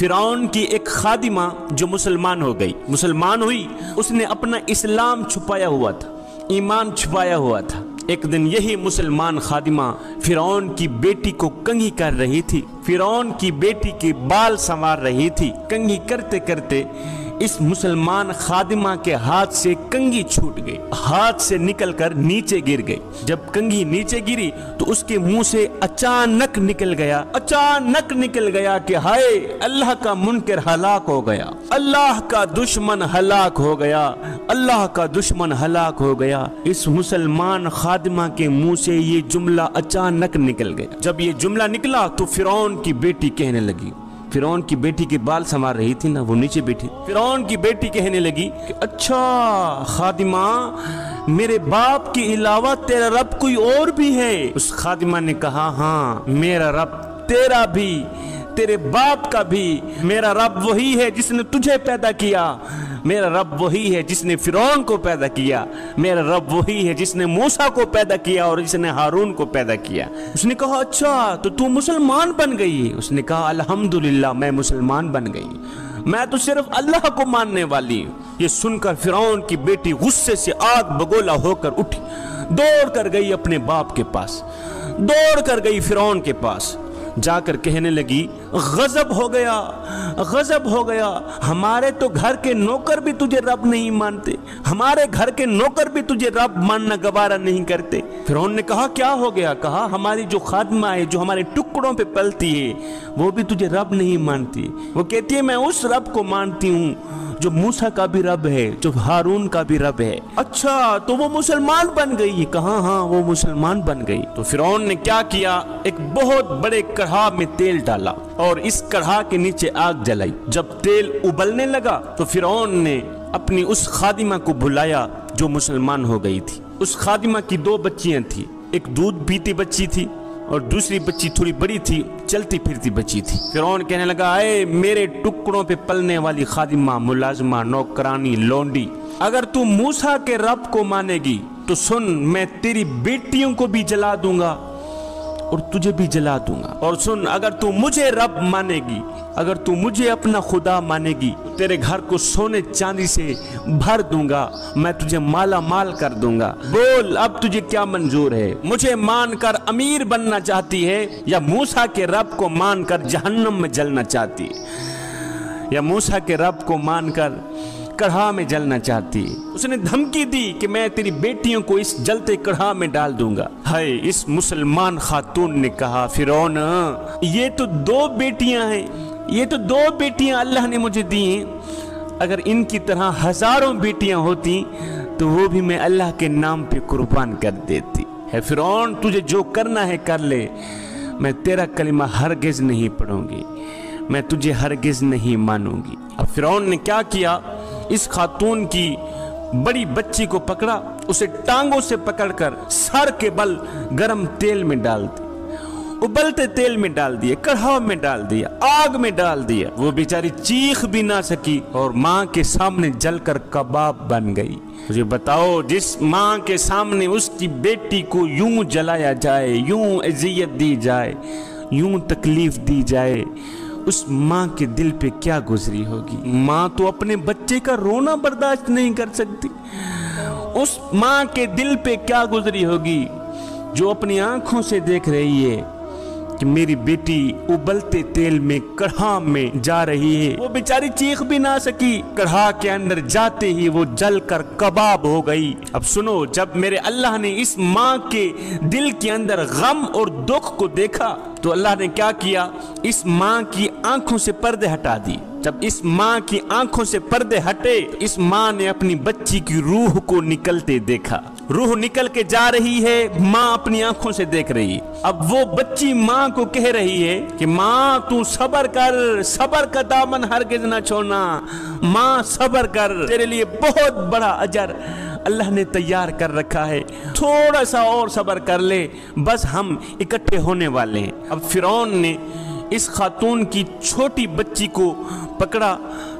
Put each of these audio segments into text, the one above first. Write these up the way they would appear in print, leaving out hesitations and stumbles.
फिरौन की एक खादिमा जो मुसलमान हो गई, मुसलमान हुई, उसने अपना इस्लाम छुपाया हुआ था, ईमान छुपाया हुआ था। एक दिन यही मुसलमान खादिमा फिरौन की बेटी को कंघी कर रही थी, फिरौन की बेटी के बाल संवार रही थी। कंघी करते करते इस मुसलमान खादिमा के हाथ से कंघी छूट गई, हाथ से निकलकर नीचे गिर गई। जब कंघी नीचे गिरी तो उसके मुंह से अचानक निकल गया कि हाय, अल्लाह का मुनकर हलाक हो गया, अल्लाह का दुश्मन हलाक हो गया, अल्लाह का दुश्मन हलाक हो गया। इस मुसलमान खादिमा के मुंह से ये जुमला अचानक निकल गया। जब ये जुमला निकला तो फिरौन की बेटी कहने लगी, फिरौन की बेटी के बाल संवार रही थी ना, वो नीचे बैठी, फिरौन की बेटी कहने लगी कि अच्छा खादिमा, मेरे बाप के अलावा तेरा रब कोई और भी है? उस खादिमा ने कहा, हाँ, मेरा रब तेरा भी, तेरे बाप का भी, मेरा रब वही है जिसने तुझे पैदा किया, मेरा रब वही है जिसने फिरौन को पैदा किया, मेरा रब वही है जिसने मूसा को पैदा किया और जिसने हारून को पैदा किया। उसने कहा, अच्छा तो तू मुसलमान बन गई? उसने कहा, अल्हम्दुलिल्लाह, मैं मुसलमान बन गई, मैं तो सिर्फ अल्लाह को मानने वाली हूँ। ये सुनकर फिरौन की बेटी गुस्से से आग बगोला होकर उठी, दौड़ कर गई अपने बाप के पास, दौड़ कर गई फिरौन के पास, जाकर कहने लगी, गजब हो गया, गजब हो गया, हमारे तो घर के नौकर भी तुझे रब नहीं मानते, हमारे घर के नौकर भी तुझे रब मानना गवारा नहीं करते। फिरौन ने कहा, क्या हो गया? कहा, हमारी जो खादिमा है, जो हमारे टुकड़ों पे पलती है, वो भी तुझे रब नहीं मानती। वो कहती है, मैं उस रब को मानती हूँ जो मूसा का भी रब है, जो हारून का भी रब है। अच्छा तो वो मुसलमान बन गई? कहा, हाँ, वो मुसलमान बन गई। तो फिरौन ने क्या किया, एक बहुत बड़े कढ़ा में तेल डाला और इस कढ़ा के नीचे आग जलाई। जब तेल उबलने लगा तो फिरौन ने अपनी उस खादिमा को बुलाया जो मुसलमान हो गई थी। उस खादिमा की 2 बच्चियां थी, एक दूध पीती बच्ची थी और दूसरी बच्ची थोड़ी बड़ी थी, चलती फिरती बच्ची थी। फिरौन कहने लगा, ऐ मेरे टुकड़ों पे पलने वाली खादिमा, मुलाजमा, नौकरानी, लोंडी, अगर तू मूसा के रब को मानेगी तो सुन, मैं तेरी बेटियों को भी जला दूंगा और तुझे भी जला दूंगा। और सुन, अगर तू मुझे रब मानेगी, अगर तू मुझे अपना खुदा मानेगी, तेरे घर को सोने चांदी से भर दूंगा, मैं तुझे माला माल कर दूंगा। बोल, अब तुझे क्या मंजूर है? मुझे मानकर अमीर बनना चाहती है या मूसा के रब को मानकर जहन्नम में जलना चाहती है, या मूसा के रब को मानकर कढ़ा में जलना चाहती है? उसने धमकी दी कि मैं तेरी बेटियों को इस जलते कढ़ा में डाल दूंगा। हाय, इस मुसलमान खातून ने कहा, फिरौन, ये तो 2 बेटियां हैं, ये तो 2 बेटियां अल्लाह ने मुझे दी हैं, अगर इनकी तरह हजारों बेटियां होती तो वो भी मैं अल्लाह के नाम पे कुर्बान कर देती। है फिरौन, तुझे जो करना है कर ले, मैं तेरा कलिमा हरगिज नहीं पढ़ूंगी, मैं तुझे हरगिज नहीं मानूंगी। अब फिरौन ने क्या किया, इस खातून की बड़ी बच्ची को पकड़ा, उसे टांगों से पकड़कर सर के बल गरम तेल में डाल दिया, उबलते तेल में डाल दिया, कढ़ा में डाल दिया, आग में डाल दिया। वो बेचारी चीख भी ना सकी और माँ के सामने जलकर कबाब बन गई। मुझे बताओ, जिस माँ के सामने उसकी बेटी को यूं जलाया जाए, यूं अजियत दी जाए, यूं तकलीफ दी जाए, उस माँ के दिल पे क्या गुजरी होगी? माँ तो अपने बच्चे का रोना बर्दाश्त नहीं कर सकती। उस माँ के दिल पे क्या गुजरी होगी जो अपनी आंखों से देख रही है कि मेरी बेटी उबलते तेल में कढ़ा में जा रही है। वो बेचारी चीख भी ना सकी, कढ़ा के अंदर जाते ही वो जलकर कबाब हो गई। अब सुनो, जब मेरे अल्लाह ने इस माँ के दिल के अंदर गम और दुख को देखा तो अल्लाह ने क्या किया, इस माँ की आंखों से पर्दे हटा दिए। जब इस माँ की आंखों से पर्दे हटे तो इस माँ ने अपनी बच्ची की रूह को निकलते देखा। रूह निकल के जा रही है, माँ अपनी आंखों से देख रही है। अब वो बच्ची माँ को कह रही है कि माँ तू सब्र कर, सब्र का दामन हरगिज ना छोड़ना, माँ सब्र कर, तेरे लिए बहुत बड़ा अजर अल्लाह ने तैयार कर रखा है, थोड़ा सा और सब्र कर ले, बस हम इकट्ठे होने वाले हैं। अब फिरौन ने इस खातून की छोटी बच्ची को पकड़ा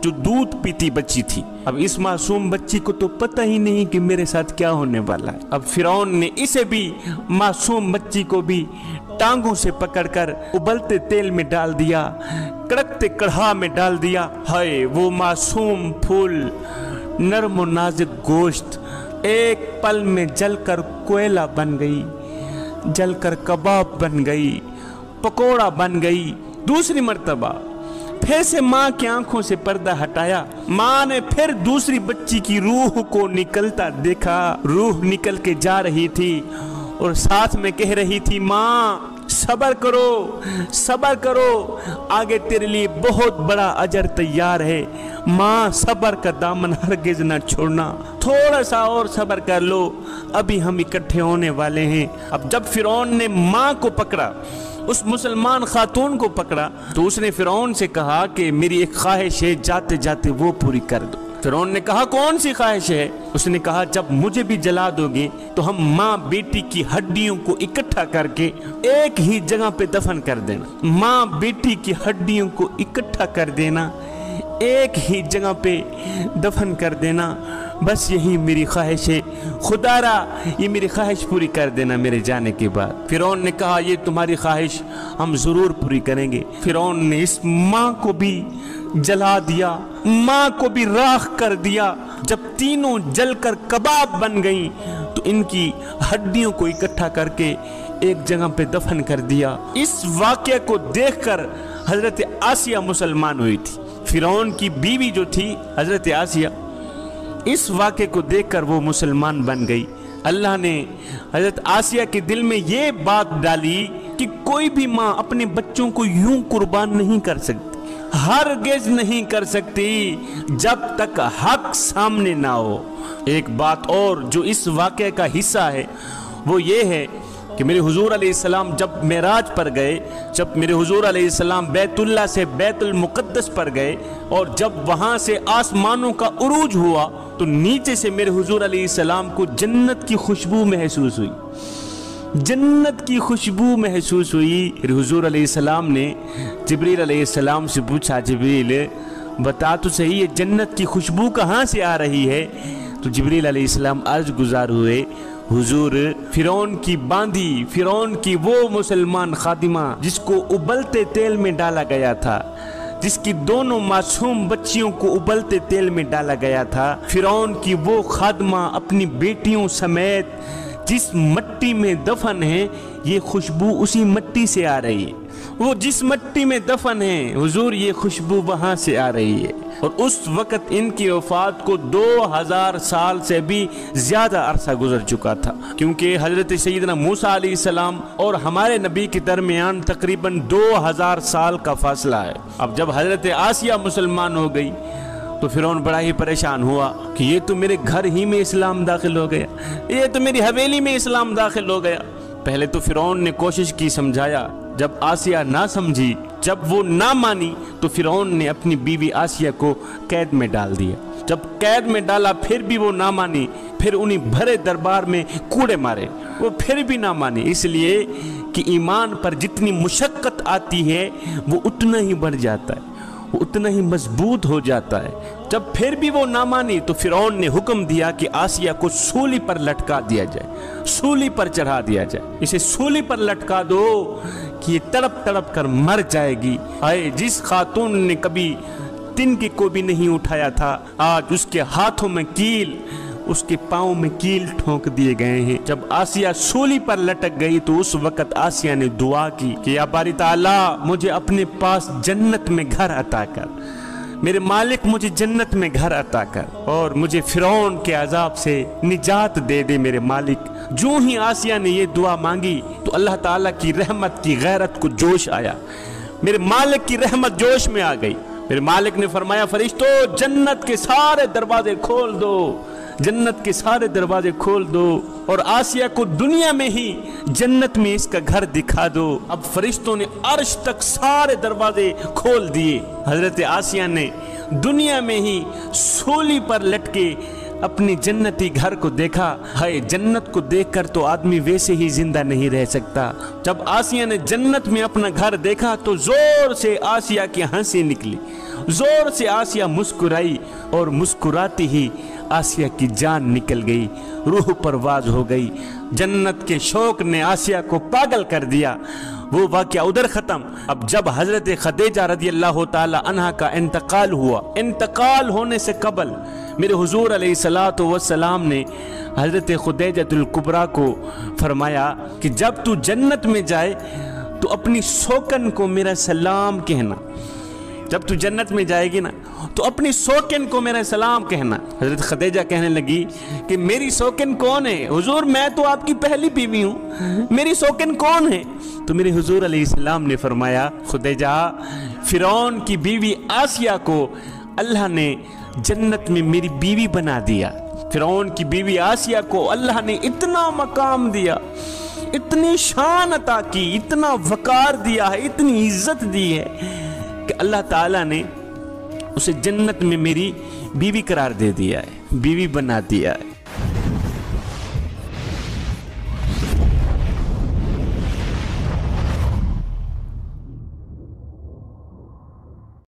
जो दूध पीती बच्ची थी। अब इस मासूम बच्ची को तो पता ही नहीं कि मेरे साथ क्या होने वाला है। अब फिरौन ने इसे भी, मासूम बच्ची को भी टांगों से पकड़कर उबलते तेल में डाल दिया, कड़कते कढ़ा में डाल दिया। हाय वो मासूम फूल, नरम और नाजुक गोश्त एक पल में जलकर कोयला बन गई, जलकर कबाब बन गई, पकोड़ा बन गई। दूसरी मर्तबा फिर से माँ की आंखों से पर्दा हटाया। माँ ने फिर दूसरी बच्ची की रूह को निकलता देखा। रूह निकल के जा रही थी और साथ में कह रही थी, माँ सब्र करो, सब्र करो, आगे तेरे लिए बहुत बड़ा अजर तैयार है। माँ सब्र का दामन हरगिज न छोड़ना, थोड़ा सा और सब्र कर लो, अभी हम इकट्ठे होने वाले हैं। अब जब फिरौन ने माँ को पकड़ा, उस मुसलमान खातून को पकड़ा, तो उसने फिरौन से कहा कि मेरी एक ख्वाहिश है, जाते जाते वो पूरी कर दो। फिरौन ने कहा कौन सी ख्वाहिश है? उसने कहा जब मुझे भी जला दोगे तो हम माँ बेटी की हड्डियों को इकट्ठा करके एक ही जगह पे दफन कर देना। माँ बेटी की हड्डियों को इकट्ठा कर देना, एक ही जगह पे दफन कर देना, बस यही मेरी ख्वाहिश है। खुदारा ये मेरी ख्वाहिश पूरी कर देना मेरे जाने के बाद। फिरौन ने कहा ये तुम्हारी ख्वाहिश हम जरूर पूरी करेंगे। फिरौन ने इस माँ को भी जला दिया, माँ को भी राख कर दिया। जब तीनों जलकर कबाब बन गईं तो इनकी हड्डियों को इकट्ठा करके एक जगह पे दफन कर दिया। इस वाक़या को देखकर हजरत आसिया मुसलमान हुई थी। फिरौन की बीवी जो थी हजरत आसिया, इस वाक़े को देखकर वो मुसलमान बन गई। अल्लाह ने हजरत आसिया के दिल में ये बात डाली कि कोई भी माँ अपने बच्चों को यूं कुर्बान नहीं कर सकती, हरगिज़ नहीं कर सकती जब तक हक सामने ना हो। एक बात और जो इस वाक़े का हिस्सा है वो ये है कि मेरे हुजूर अलैहिस्सलाम जब मेराज पर गए, जब मेरे हुजूर अलैहिस्सलाम बैतुल्लाह से बैतुल मुक़द्दस पर गए और जब वहाँ से आसमानों का उरूज हुआ तो नीचे से मेरे हुजूर अलैहिस्सलाम को जन्नत की खुशबू महसूस हुई, जन्नत की खुशबू महसूस हुई। मेरे हुजूर अलैहिस्सलाम ने जिब्रील अलैहिस्सलाम से पूछा, जिब्रील बता तो सही ये जन्नत की खुशबू कहाँ से आ रही है? तो जिब्रील अलैहिस्सलाम अर्ज गुजार हुए, हुजूर फिरौन की बांदी, फिरौन की वो मुसलमान खादिमा जिसको उबलते तेल में डाला गया था, जिसकी दोनों मासूम बच्चियों को उबलते तेल में डाला गया था, फिरौन की वो खादमा अपनी बेटियों समेत जिस मिट्टी में दफन है, ये खुशबू उसी मिट्टी से आ रही है। वो जिस मिट्टी में दफन है हुजूर, ये खुशबू वहाँ से आ रही है। और उस वक़्त इनकी वफ़ात को 2000 साल से भी ज़्यादा अरसा गुजर चुका था, क्योंकि हज़रत सैयदना मूसा अलैहिस्सलाम और हमारे नबी के दरमियान तकरीबन 2000 साल का फासला है। अब जब हज़रत आसिया मुसलमान हो गई तो फिरौन बड़ा ही परेशान हुआ कि ये तो मेरे घर ही में इस्लाम दाखिल हो गया, ये तो मेरी हवेली में इस्लाम दाखिल हो गया। पहले तो फिरौन ने कोशिश की समझाया, जब आसिया ना समझी, जब वो ना मानी तो फिरौन ने अपनी बीवी आसिया को कैद में डाल दिया। जब कैद में डाला फिर भी वो ना मानी, फिर उन्हीं भरे दरबार में कूड़े मारे, वो फिर भी ना मानी। इसलिए कि ईमान पर जितनी मुशक्क़त आती है वो उतना ही बढ़ जाता है, वो उतना ही मजबूत हो जाता है। जब फिर भी वो ना मानी तो फिरौन ने हुक्म दिया कि आसिया को सूली पर लटका दिया जाए, सूली पर चढ़ा दिया जाए, इसे सूली पर लटका दो कि ये तड़प तड़प कर मर जाएगी। आए जिस खातून ने कभी तिनके को भी नहीं उठाया था, आज उसके हाथों में कील, उसके पाँव में कील ठोंक दिए गए हैं। जब आसिया सूली पर लटक गई तो उस वक़्त आसिया ने दुआ की कि या बारी ताला मुझे अपने पास जन्नत में घर अता कर, मेरे मालिक मुझे जन्नत में घर अता कर और मुझे फिरौन के अजाब से निजात दे दे मेरे मालिक। जो ही आसिया ने ये दुआ मांगी तो अल्लाह ताला की रहमत की गैरत को जोश आया, मेरे मालिक की रहमत जोश में आ गई। मेरे मालिक ने फरमाया, फरिश्तों जन्नत के सारे दरवाजे खोल दो, जन्नत के सारे दरवाजे खोल दो और आसिया को दुनिया में ही जन्नत में इसका घर दिखा दो। अब फरिश्तों ने अर्श तक सारे दरवाजे खोल दिए। हजरत आसिया ने दुनिया में ही सूली पर लटके अपनी जन्नती घर को देखा। हाय जन्नत को देखकर तो आदमी वैसे ही जिंदा नहीं रह सकता। जब आसिया ने जन्नत में अपना घर देखा तो जोर से आसिया की हंसी निकली, जोर से आसिया मुस्कुराई और मुस्कुराती ही آسیہ کی جان نکل گئی، روح پرواز ہو گئی، جنت کے شوق نے آسیہ کو پاگل کر دیا۔ وہ واقعہ ادھر ختم۔ اب جب حضرت خدیجہ رضی اللہ تعالی عنہ کا انتقال ہوا، انتقال ہونے سے قبل میرے حضور علیہ الصلوۃ والسلام نے حضرت خدیجہ الکبریٰ کو فرمایا کہ جب تو جنت میں جائے تو اپنی سوکن کو میرا سلام کہنا، جب تو جنت میں جائے گی نا تو اپنی سوکن کو میرا سلام کہنا۔ حضرت خدیجہ کہنے لگی کہ میری سوکن کون ہے حضور؟ میں تو آپ کی پہلی بیوی ہوں، میری سوکن کون ہے؟ تو میرے حضور علیہ السلام نے فرمایا خدیجہ، فرعون کی بیوی آسیہ کو اللہ نے جنت میں میری بیوی بنا دیا۔ فرعون کی بیوی آسیہ کو اللہ نے اتنا مقام دیا، اتنی شان عطا کی، اتنا وقار دیا ہے، اتنی عزت دی ہے کہ اللہ تعالیٰ نے اسے جنت میں میری بیوی قرار دے دیا ہے، بیوی بنا دیا ہے۔